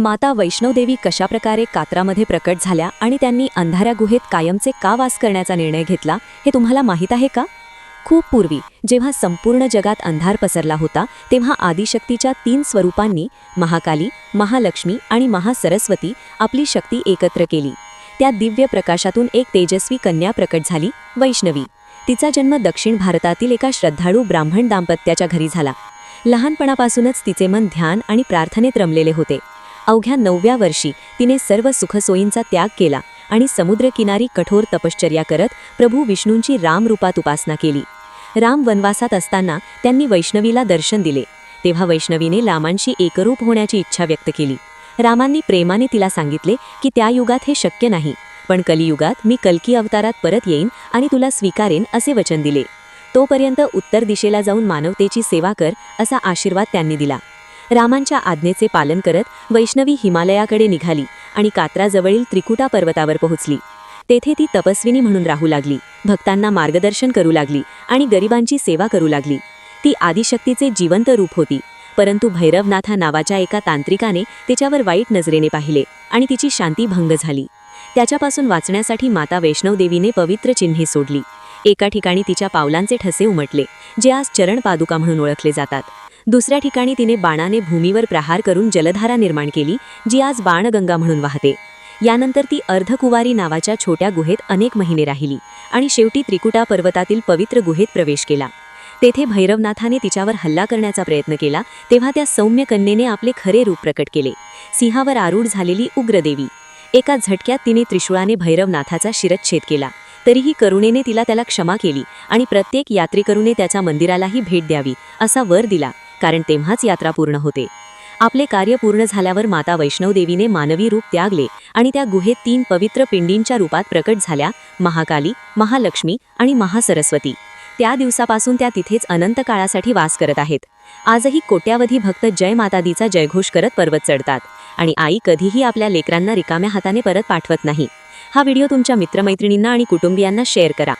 माता वैष्णोदेवी कशाप्रकारे कात्रामध्ये प्रकट झाल्या आणि त्यांनी अंधाऱ्या गुहेत कायमचे का वास करण्याचा निर्णय घेतला हे तुम्हाला माहीत आहे का? खूप पूर्वी जेव्हा संपूर्ण जगात अंधार पसरला होता तेव्हा आदिशक्तीच्या 3 स्वरूपांनी महाकाली, महालक्ष्मी आणि महासरस्वती आपली शक्ती एकत्र केली. त्या दिव्य प्रकाशातून एक तेजस्वी कन्या प्रकट झाली, वैष्णवी. तिचा जन्म दक्षिण भारतातील एका श्रद्धाळू ब्राह्मण दाम्पत्याच्या घरी झाला. लहानपणापासूनच तिचे मन ध्यान आणि प्रार्थनेत रमलेले होते. अवघ्या 9व्या वर्षी तिने सर्व सुखसोयींचा त्याग केला आणि समुद्रकिनारी कठोर तपश्चर्या करत प्रभू विष्णूंची राम रूपात उपासना केली. राम वनवासात असताना त्यांनी वैष्णवीला दर्शन दिले. तेव्हा वैष्णवीने रामांशी एकरूप होण्याची इच्छा व्यक्त केली. रामांनी प्रेमाने तिला सांगितले की त्या युगात हे शक्य नाही, पण कलियुगात मी कल्की अवतारात परत येईन आणि तुला स्वीकारेन असे वचन दिले. तोपर्यंत उत्तर दिशेला जाऊन मानवतेची सेवा कर असा आशीर्वाद त्यांनी दिला. रामांच्या आज्ञेचे पालन करत वैष्णवी हिमालयाकडे निघाली आणि कात्राजवळील त्रिकुटा पर्वतावर पोहोचली. तेथे ती तपस्विनी म्हणून राहू लागली, भक्तांना मार्गदर्शन करू लागली आणि गरिबांची सेवा करू लागली. ती आदिशक्तीचे जिवंत रूप होती, परंतु भैरवनाथा नावाच्या एका तांत्रिकाने तिच्यावर वाईट नजरेने पाहिले आणि तिची शांती भंग झाली. त्याच्यापासून वाचण्यासाठी माता वैष्णोदेवीने पवित्र चिन्हे सोडली. एका ठिकाणी तिच्या पावलांचे ठसे उमटले, जे आज चरण पादुका म्हणून ओळखले जातात. दुसऱ्या ठिकाणी तिने बाणाने भूमीवर प्रहार करून जलधारा निर्माण केली, जी आज बाणगंगा म्हणून वाहते. यानंतर ती अर्धकुवारी नावाच्या छोट्या गुहेत अनेक महिने राहिली आणि शेवटी त्रिकुटा पर्वतातील पवित्र गुहेत प्रवेश केला. तेथे भैरवनाथाने तिच्यावर हल्ला करण्याचा प्रयत्न केला, तेव्हा त्या सौम्य कन्येने आपले खरे रूप प्रकट केले, सिंहावर आरूढ झालेली उग्रदेवी. एका झटक्यात तिने त्रिशूळाने भैरवनाथाचा शिरच्छेद केला. तरीही करुणेने त्याला क्षमा केली आणि प्रत्येक यात्रेकरूने त्याच्या मंदिरालाही भेट द्यावी असा वर दिला, कारण तेव्हाच यात्रा पूर्ण होते. आपले कार्य पूर्ण झाल्यावर माता वैष्णोदेवीने मानवी रूप त्यागले आणि त्या गुहेत 3 पवित्र पिंडींच्या रूपात प्रकट झाल्या, महाकाली, महालक्ष्मी आणि महासरस्वती. त्या दिवसापासून त्या तिथेच अनंत काळासाठी वास करत आहेत. आजही कोट्यावधी भक्त जय माता दीचा जयघोष करत पर्वत चढतात आणि आई कधीही आपल्या लेकरांना रिकाम्या हाताने परत पाठवत नाही. हा व्हिडिओ तुमच्या मित्रमैत्रिणींना आणि कुटुंबियांना शेअर करा.